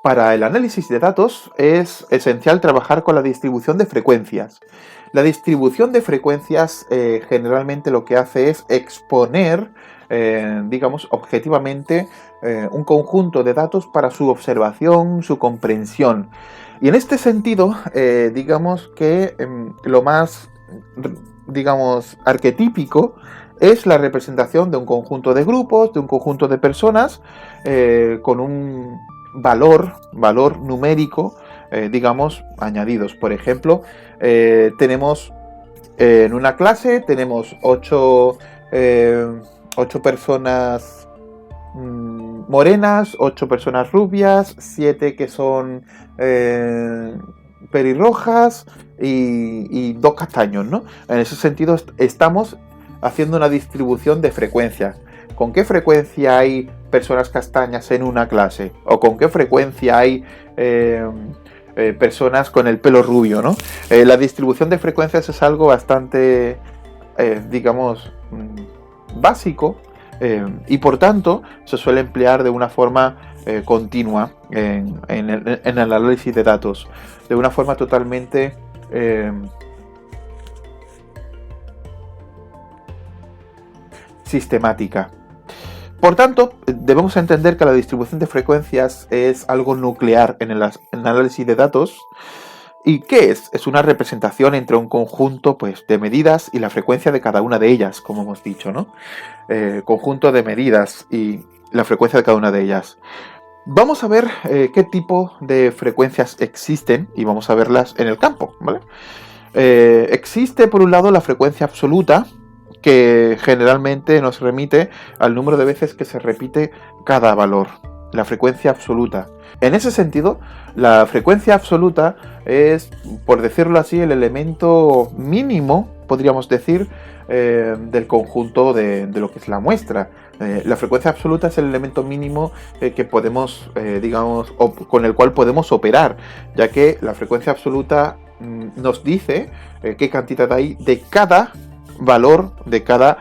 Para el análisis de datos es esencial trabajar con la distribución de frecuencias. La distribución de frecuencias generalmente lo que hace es exponer, digamos, objetivamente un conjunto de datos para su observación, su comprensión. Y en este sentido, digamos que lo más, digamos, arquetípico es la representación de un conjunto de grupos, de un conjunto de personas con un valor numérico, digamos, añadidos. Por ejemplo, tenemos en una clase, tenemos 8 personas morenas, 8 personas rubias, 7 que son pelirrojas y 2 castaños, ¿no? En ese sentido estamos haciendo una distribución de frecuencia. ¿Con qué frecuencia hay personas castañas en una clase? ¿O con qué frecuencia hay personas con el pelo rubio, ¿no? La distribución de frecuencias es algo bastante, digamos, básico y por tanto se suele emplear de una forma continua en el análisis de datos, de una forma totalmente sistemática. Por tanto, debemos entender que la distribución de frecuencias es algo nuclear en el análisis de datos. ¿Y qué es? Es una representación entre un conjunto, pues, de medidas y la frecuencia de cada una de ellas, como hemos dicho, ¿no? Conjunto de medidas y la frecuencia de cada una de ellas. Vamos a ver qué tipo de frecuencias existen y vamos a verlas en el campo, ¿vale? Existe, por un lado, la frecuencia absoluta, que generalmente nos remite al número de veces que se repite cada valor, la frecuencia absoluta. En ese sentido, la frecuencia absoluta es, por decirlo así, el elemento mínimo, podríamos decir, del conjunto de lo que es la muestra. La frecuencia absoluta es el elemento mínimo que podemos, digamos, con el cual podemos operar, ya que la frecuencia absoluta nos dice qué cantidad hay de cada valor, de cada,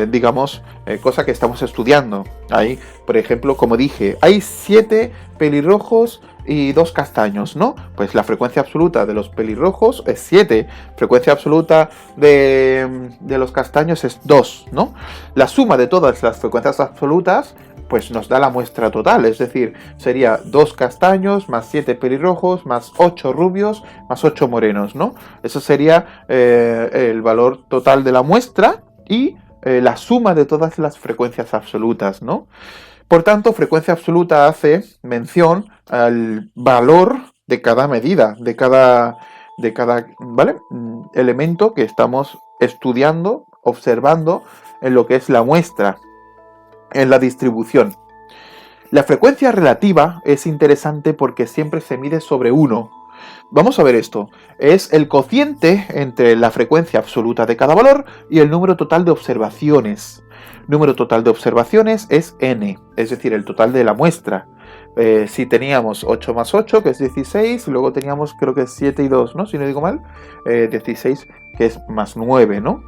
digamos, cosa que estamos estudiando. Ahí, por ejemplo, como dije, hay 7 pelirrojos y 2 castaños, ¿no? Pues la frecuencia absoluta de los pelirrojos es 7, frecuencia absoluta de los castaños es 2, ¿no? La suma de todas las frecuencias absolutas pues nos da la muestra total, es decir, sería 2 castaños más 7 pelirrojos más 8 rubios más 8 morenos, ¿no? Eso sería el valor total de la muestra y la suma de todas las frecuencias absolutas, ¿no? Por tanto, frecuencia absoluta hace mención al valor de cada medida, de cada ¿vale? Elemento que estamos estudiando, observando en lo que es la muestra, en la distribución. La frecuencia relativa es interesante porque siempre se mide sobre 1. Vamos a ver esto. Es el cociente entre la frecuencia absoluta de cada valor y el número total de observaciones. Número total de observaciones es n, es decir, el total de la muestra. Si teníamos 8 más 8, que es 16, luego teníamos creo que es 7 y 2, ¿no? Si no digo mal, 16, que es más 9, ¿no?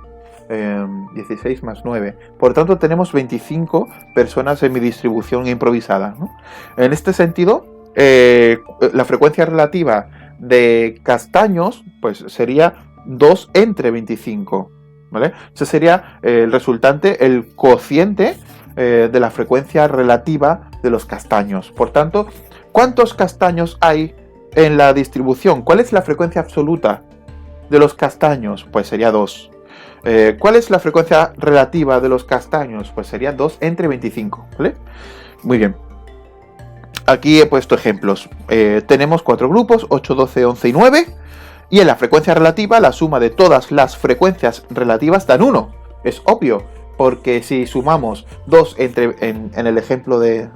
16 más 9. Por tanto, tenemos 25 personas en mi distribución improvisada, ¿no? En este sentido, la frecuencia relativa de castaños pues sería 2 entre 25, ¿vale? Ese sería el resultante, el cociente de la frecuencia relativa de los castaños. Por tanto, ¿cuántos castaños hay en la distribución? ¿Cuál es la frecuencia absoluta de los castaños? Pues sería 2. ¿Cuál es la frecuencia relativa de los castaños? Pues sería 2 entre 25, ¿vale? Muy bien. Aquí he puesto ejemplos. Tenemos 4 grupos, 8, 12, 11 y 9. Y en la frecuencia relativa, la suma de todas las frecuencias relativas dan 1. Es obvio, porque si sumamos 2 en el ejemplo de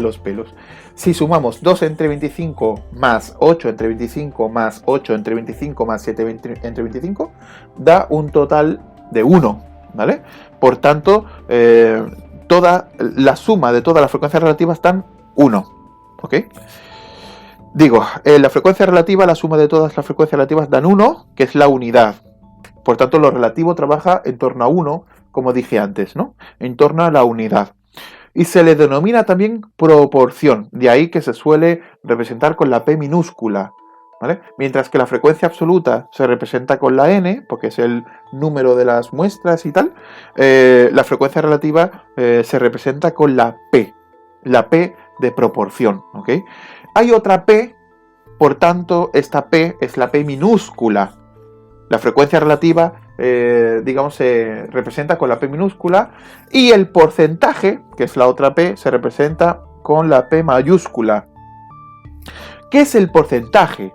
los pelos, si sumamos 2 entre 25 más 8 entre 25 más 8 entre 25 más 7 entre 25, da un total de 1, ¿vale? Por tanto, toda la suma de todas las frecuencias relativas dan 1, ¿ok? Digo, la frecuencia relativa, la suma de todas las frecuencias relativas dan 1, que es la unidad. Por tanto, lo relativo trabaja en torno a 1, como dije antes, ¿no? En torno a la unidad. y se le denomina también proporción, de ahí que se suele representar con la P minúscula, ¿vale? Mientras que la frecuencia absoluta se representa con la N, porque es el número de las muestras y tal, la frecuencia relativa se representa con la P de proporción, ¿ok? Hay otra P, por tanto, esta P es la P minúscula. La frecuencia relativa, digamos, se representa con la P minúscula y el porcentaje, que es la otra P, se representa con la P mayúscula. ¿Qué es el porcentaje?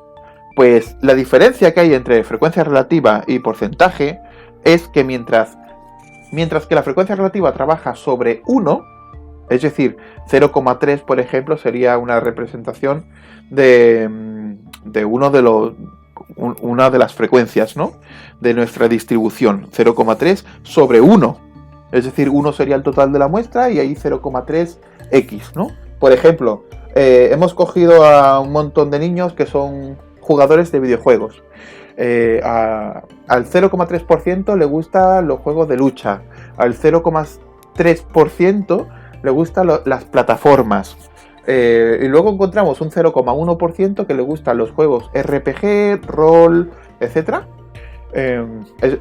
Pues la diferencia que hay entre frecuencia relativa y porcentaje es que mientras que la frecuencia relativa trabaja sobre 1, es decir, 0,3 por ejemplo sería una representación de una de las frecuencias, ¿no?, de nuestra distribución, 0,3 sobre 1, es decir, 1 sería el total de la muestra y ahí 0,3x, ¿no? Por ejemplo, hemos cogido a un montón de niños que son jugadores de videojuegos. Al 0,3% le gustan los juegos de lucha, al 0,3% le gustan las plataformas, y luego encontramos un 0,1% que le gustan los juegos RPG, rol, etc.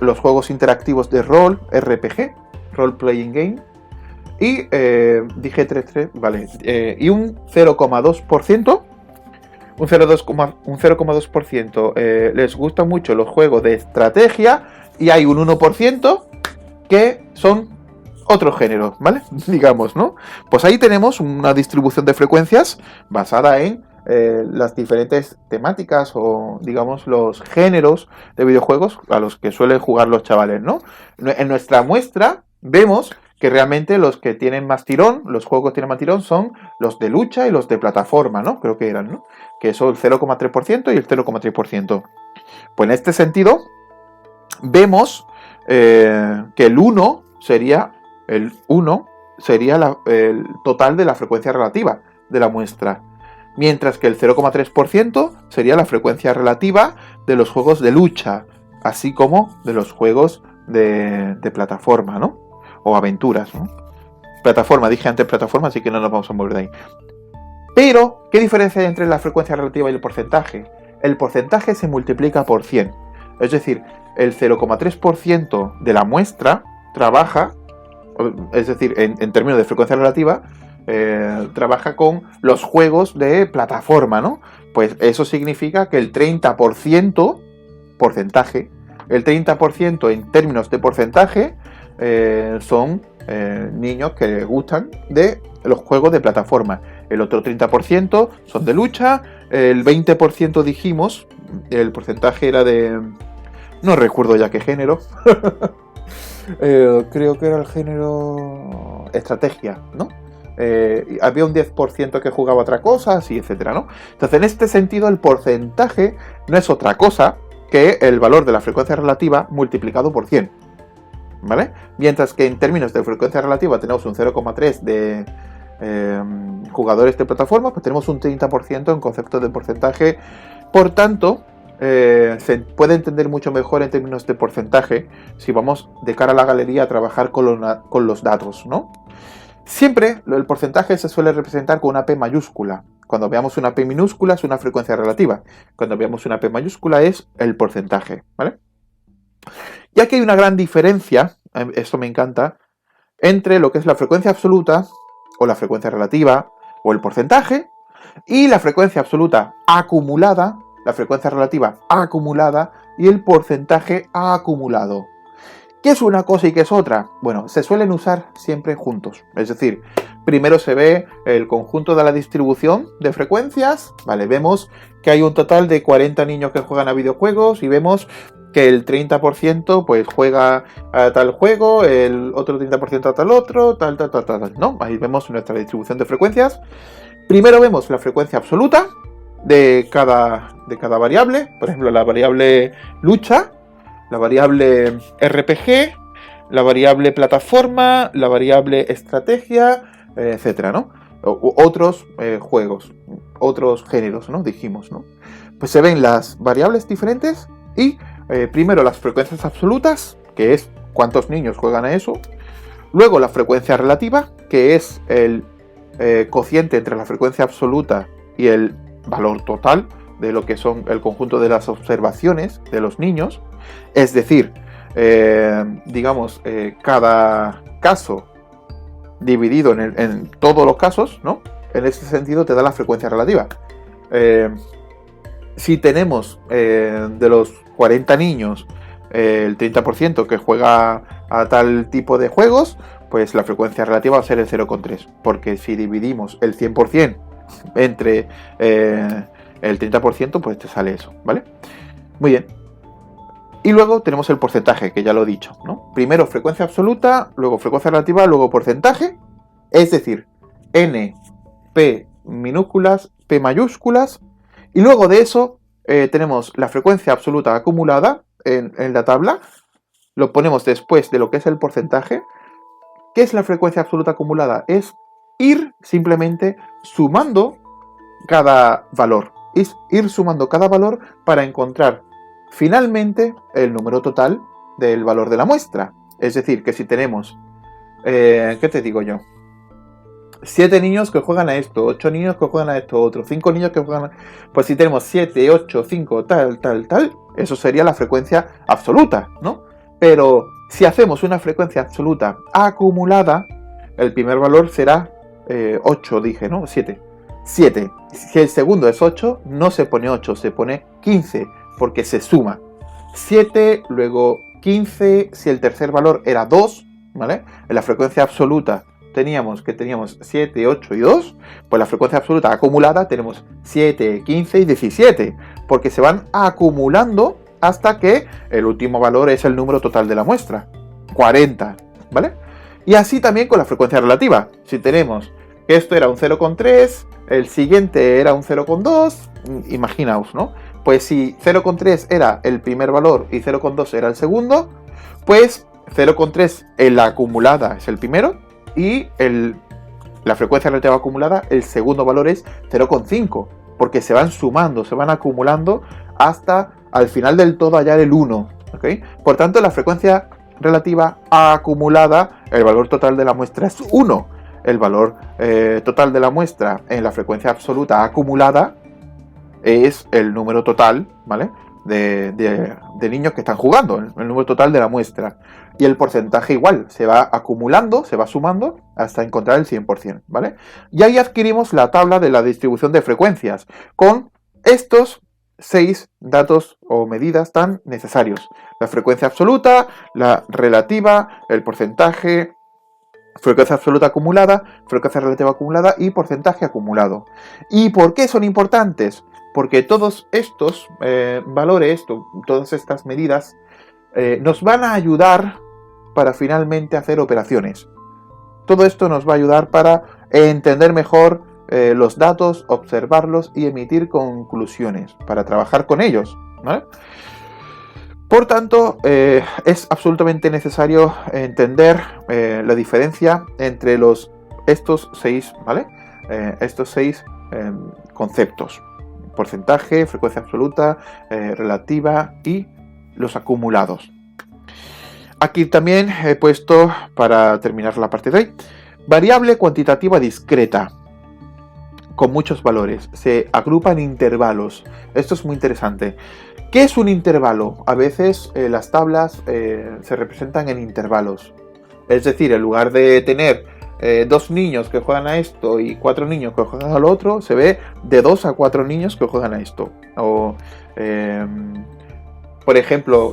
Los juegos interactivos de rol, RPG, Role Playing Game. Y dije 3, vale. Y un 0,2%. Un 0,2% les gustan mucho los juegos de estrategia. Y hay un 1% que son otros géneros, ¿vale? Digamos, ¿no? Pues ahí tenemos una distribución de frecuencias basada en las diferentes temáticas o, digamos, los géneros de videojuegos a los que suelen jugar los chavales, ¿no? En nuestra muestra vemos que realmente los que tienen más tirón, los juegos que tienen más tirón son los de lucha y los de plataforma, ¿no? Creo que eran, ¿no? Que son el 0,3% y el 0,3%. Pues en este sentido, vemos que el 1 sería el total de la frecuencia relativa de la muestra, mientras que el 0,3% sería la frecuencia relativa de los juegos de lucha, así como de los juegos de plataforma, ¿no? O aventuras, ¿no? Plataforma, dije antes plataforma, así que no nos vamos a mover de ahí. Pero, ¿qué diferencia hay entre la frecuencia relativa y el porcentaje? El porcentaje se multiplica por 100. Es decir, el 0,3% de la muestra trabaja, es decir, en términos de frecuencia relativa, trabaja con los juegos de plataforma, ¿no? Pues eso significa que el 30% porcentaje, el 30% en términos de porcentaje son niños que les gustan de los juegos de plataforma. El otro 30% son de lucha, el 20% dijimos, el porcentaje era de... no recuerdo ya qué género. Creo que era el género estrategia, ¿no? Había un 10% que jugaba otra cosa, así, etcétera, ¿no? Entonces, en este sentido, el porcentaje no es otra cosa que el valor de la frecuencia relativa multiplicado por 100, ¿vale? Mientras que en términos de frecuencia relativa tenemos un 0,3 de jugadores de plataforma, pues tenemos un 30% en concepto de porcentaje. Por tanto, se puede entender mucho mejor en términos de porcentaje si vamos de cara a la galería a trabajar con los datos, ¿no? Siempre el porcentaje se suele representar con una P mayúscula. Cuando veamos una P minúscula es una frecuencia relativa. Cuando veamos una P mayúscula es el porcentaje, ¿vale? Y aquí hay una gran diferencia, esto me encanta, entre lo que es la frecuencia absoluta o la frecuencia relativa o el porcentaje y la frecuencia absoluta acumulada, la frecuencia relativa acumulada y el porcentaje acumulado. ¿Qué es una cosa y qué es otra? Bueno, se suelen usar siempre juntos. Es decir, primero se ve el conjunto de la distribución de frecuencias. Vale, vemos que hay un total de 40 niños que juegan a videojuegos y vemos que el 30% pues juega a tal juego, el otro 30% a tal otro, tal, ¿no? Ahí vemos nuestra distribución de frecuencias. Primero vemos la frecuencia absoluta de cada variable. Por ejemplo, la variable lucha, la variable RPG, la variable plataforma, la variable estrategia, etcétera, ¿no? Otros juegos, otros géneros, ¿no? Dijimos, ¿no? Pues se ven las variables diferentes y primero las frecuencias absolutas, que es cuántos niños juegan a eso. Luego la frecuencia relativa, que es el cociente entre la frecuencia absoluta y el valor total de lo que son el conjunto de las observaciones de los niños. Es decir, digamos, cada caso dividido en todos los casos, ¿no? En este sentido te da la frecuencia relativa. Si tenemos de los 40 niños el 30% que juega a tal tipo de juegos, pues la frecuencia relativa va a ser el 0,3, porque si dividimos el 100% entre el 30%, pues te sale eso, ¿vale? Muy bien. Y luego tenemos el porcentaje, que ya lo he dicho, ¿no? Primero frecuencia absoluta, luego frecuencia relativa, luego porcentaje, es decir, n, p minúsculas, p mayúsculas, y luego de eso tenemos la frecuencia absoluta acumulada en la tabla, lo ponemos después de lo que es el porcentaje. ¿Qué es la frecuencia absoluta acumulada? Es ir simplemente sumando cada valor. Es ir sumando cada valor para encontrar finalmente el número total del valor de la muestra. Es decir, que si tenemos, ¿qué te digo yo? 7 niños que juegan a esto, 8 niños que juegan a esto otro, 5 niños que juegan a... Pues si tenemos 7, 8, 5, tal, eso sería la frecuencia absoluta, ¿no? Pero si hacemos una frecuencia absoluta acumulada, el primer valor será 8, dije, ¿no? 7. Si el segundo es 8, no se pone 8, se pone 15, porque se suma. 7, luego 15, si el tercer valor era 2, ¿vale? En la frecuencia absoluta teníamos 7, 8 y 2, pues la frecuencia absoluta acumulada tenemos 7, 15 y 17, porque se van acumulando hasta que el último valor es el número total de la muestra, 40, ¿vale? Y así también con la frecuencia relativa. Si tenemos que esto era un 0,3, el siguiente era un 0,2, imaginaos, ¿no? Pues si 0,3 era el primer valor y 0,2 era el segundo, pues 0,3 en la acumulada es el primero y la frecuencia relativa acumulada, el segundo valor es 0,5, porque se van sumando, se van acumulando hasta al final del todo hallar el 1, ¿ok? Por tanto, la frecuencia relativa acumulada, el valor total de la muestra es 1. El valor total de la muestra en la frecuencia absoluta acumulada es el número total, ¿vale? De niños que están jugando, el número total de la muestra. Y el porcentaje igual, se va acumulando, se va sumando hasta encontrar el 100%, ¿vale? Y ahí adquirimos la tabla de la distribución de frecuencias con estos 6 datos o medidas tan necesarios. La frecuencia absoluta, la relativa, el porcentaje, frecuencia absoluta acumulada, frecuencia relativa acumulada y porcentaje acumulado. ¿Y por qué son importantes? Porque todos estos valores, todas estas medidas, nos van a ayudar para finalmente hacer operaciones. Todo esto nos va a ayudar para entender mejor los datos, observarlos y emitir conclusiones, para trabajar con ellos, ¿vale? Por tanto, es absolutamente necesario entender la diferencia entre estos 6, ¿vale? Estos 6 conceptos: porcentaje, frecuencia absoluta, relativa y los acumulados. Aquí también he puesto, para terminar la parte de hoy, variable cuantitativa discreta con muchos valores. Se agrupa en intervalos. Esto es muy interesante. ¿Qué es un intervalo? A veces las tablas se representan en intervalos. Es decir, en lugar de tener 2 niños que juegan a esto y 4 niños que juegan al otro, se ve de 2 a 4 niños que juegan a esto. O, por ejemplo,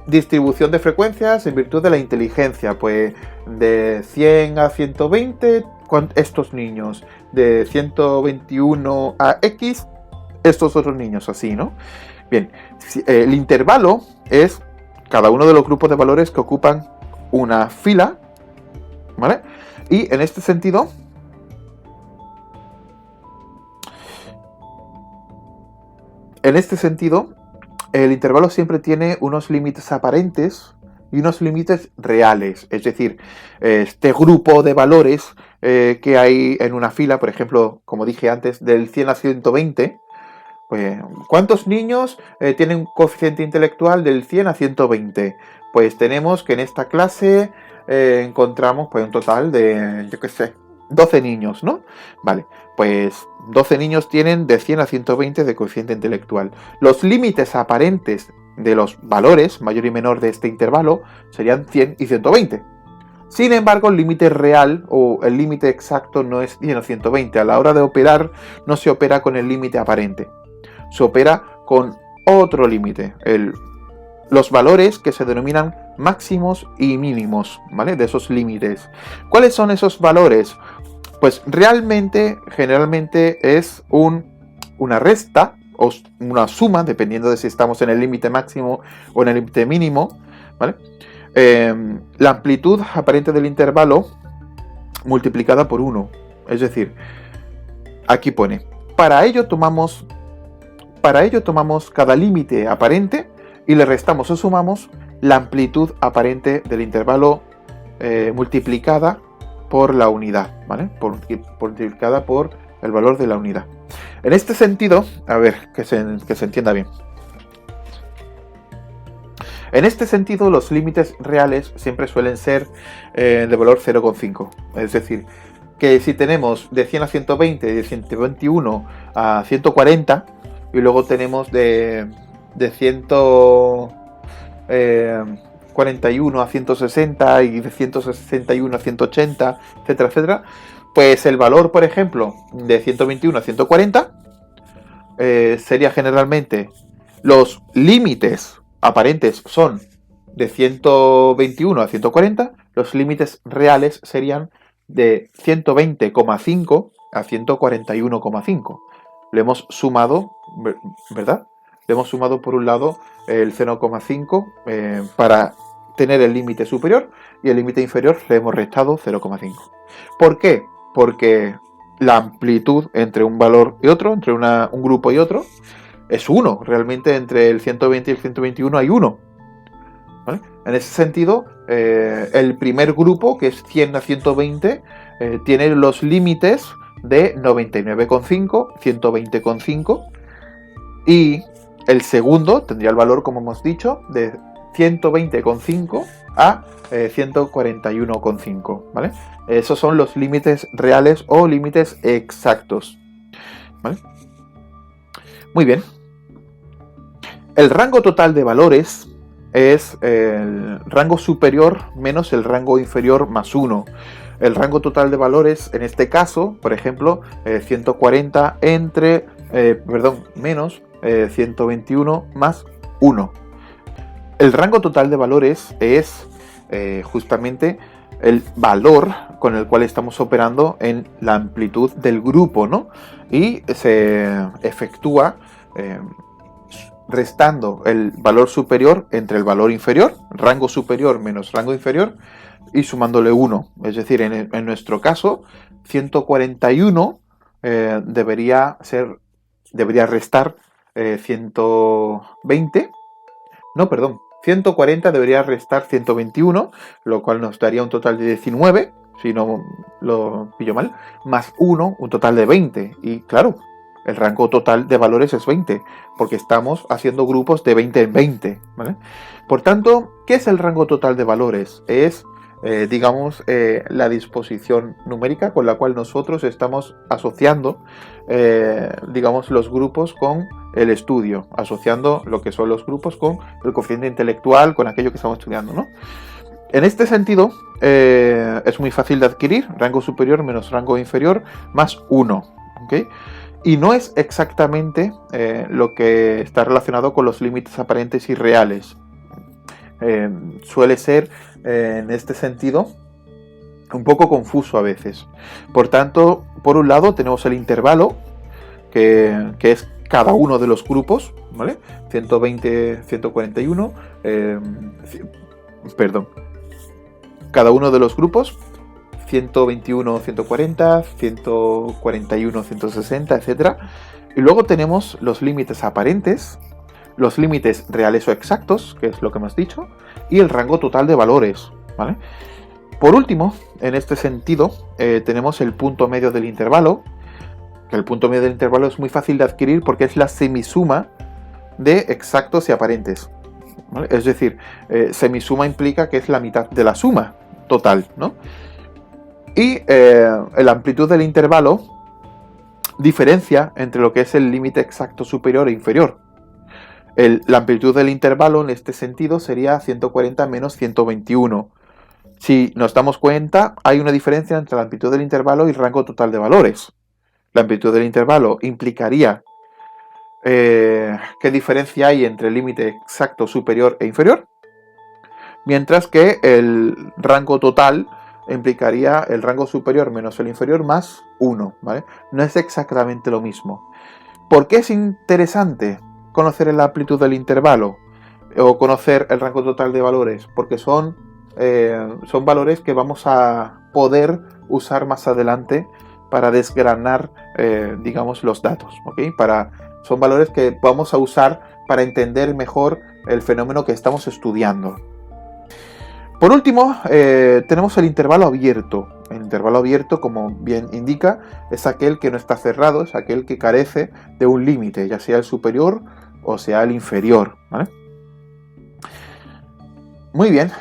distribución de frecuencias en virtud de la inteligencia. Pues de 100 a 120, estos niños. De 121 a X, estos otros niños, así, ¿no? Bien, el intervalo es cada uno de los grupos de valores que ocupan una fila, ¿vale? Y en este sentido, el intervalo siempre tiene unos límites aparentes y unos límites reales. Es decir, este grupo de valores que hay en una fila, por ejemplo, como dije antes, del 100 a 120, pues, ¿cuántos niños tienen un coeficiente intelectual del 100 a 120? Pues tenemos que en esta clase encontramos pues un total de, yo qué sé, 12 niños, ¿no? Vale, pues 12 niños tienen de 100 a 120 de coeficiente intelectual. Los límites aparentes de los valores, mayor y menor de este intervalo, serían 100 y 120. Sin embargo, el límite real o el límite exacto no es 100 o 120. A la hora de operar, no se opera con el límite aparente. Se opera con otro límite, los valores que se denominan máximos y mínimos, ¿vale? De esos límites. ¿Cuáles son esos valores? Pues realmente, generalmente es una resta o una suma, dependiendo de si estamos en el límite máximo o en el límite mínimo, ¿vale? La amplitud aparente del intervalo multiplicada por 1. Es decir, aquí pone, para ello tomamos cada límite aparente y le restamos o sumamos la amplitud aparente del intervalo multiplicada por la unidad, ¿vale? Multiplicada por el valor de la unidad. En este sentido, a ver, que se entienda bien. En este sentido, los límites reales siempre suelen ser de valor 0,5. Es decir, que si tenemos de 100 a 120, de 121 a 140, y luego tenemos de 141 a 160 y de 161 a 180, etcétera, etcétera, pues el valor, por ejemplo, de 121 a 140 sería generalmente los límites aparentes son de 121 a 140, los límites reales serían de 120,5 a 141,5. Le hemos sumado, ¿verdad? Le hemos sumado por un lado el 0,5 para tener el límite superior y el límite inferior le hemos restado 0,5. ¿Por qué? Porque la amplitud entre un valor y otro, entre un grupo y otro, es 1. Realmente entre el 120 y el 121 hay 1. ¿Vale? En ese sentido, el primer grupo, que es 100 a 120, tiene los límites de 99,5, 120,5, y el segundo tendría el valor, como hemos dicho, de 120,5 a 141,5, ¿vale? Esos son los límites reales o límites exactos, ¿vale? Muy bien. El rango total de valores es el rango superior menos el rango inferior más 1. El rango total de valores, en este caso, por ejemplo, 140 menos 121 más 1. El rango total de valores es justamente el valor con el cual estamos operando en la amplitud del grupo, ¿no? Y se efectúa restando el valor superior entre el valor inferior, rango superior menos rango inferior, y sumándole 1. Es decir, en nuestro caso, 141 debería restar 120. No, perdón. 140 debería restar 121, lo cual nos daría un total de 19, si no lo pillo mal, más 1, un total de 20. Y claro, el rango total de valores es 20, porque estamos haciendo grupos de 20 en 20, ¿vale? Por tanto, ¿qué es el rango total de valores? Es, la disposición numérica con la cual nosotros estamos asociando, los grupos con el estudio, asociando lo que son los grupos con el coeficiente intelectual, con aquello que estamos estudiando, ¿no? En este sentido, es muy fácil de adquirir, rango superior menos rango inferior más 1, ¿ok? Y no es exactamente lo que está relacionado con los límites aparentes y reales. Suele ser, en este sentido, un poco confuso a veces. Por tanto, por un lado tenemos el intervalo, que es cada uno de los grupos, ¿vale? 120, 141, cada uno de los grupos, 121, 140, 141, 160, etc. Y luego tenemos los límites aparentes, los límites reales o exactos, que es lo que hemos dicho, y el rango total de valores, ¿vale? Por último, en este sentido, tenemos el punto medio del intervalo, que el punto medio del intervalo es muy fácil de adquirir porque es la semisuma de exactos y aparentes, ¿vale? Es decir, semisuma implica que es la mitad de la suma. total, ¿no? Y la amplitud del intervalo diferencia entre lo que es el límite exacto superior e inferior. La amplitud del intervalo en este sentido sería 140 menos 121. Si nos damos cuenta, hay una diferencia entre la amplitud del intervalo y el rango total de valores. La amplitud del intervalo implicaría qué diferencia hay entre el límite exacto superior e inferior, mientras que el rango total implicaría el rango superior menos el inferior más 1, ¿vale? No es exactamente lo mismo. ¿Por qué es interesante conocer la amplitud del intervalo o conocer el rango total de valores? Porque son valores que vamos a poder usar más adelante para desgranar, digamos, los datos, ¿ok? Son valores que vamos a usar para entender mejor el fenómeno que estamos estudiando. Por último, tenemos el intervalo abierto. El intervalo abierto, como bien indica, es aquel que no está cerrado, es aquel que carece de un límite, ya sea el superior o sea el inferior, ¿vale? Muy bien,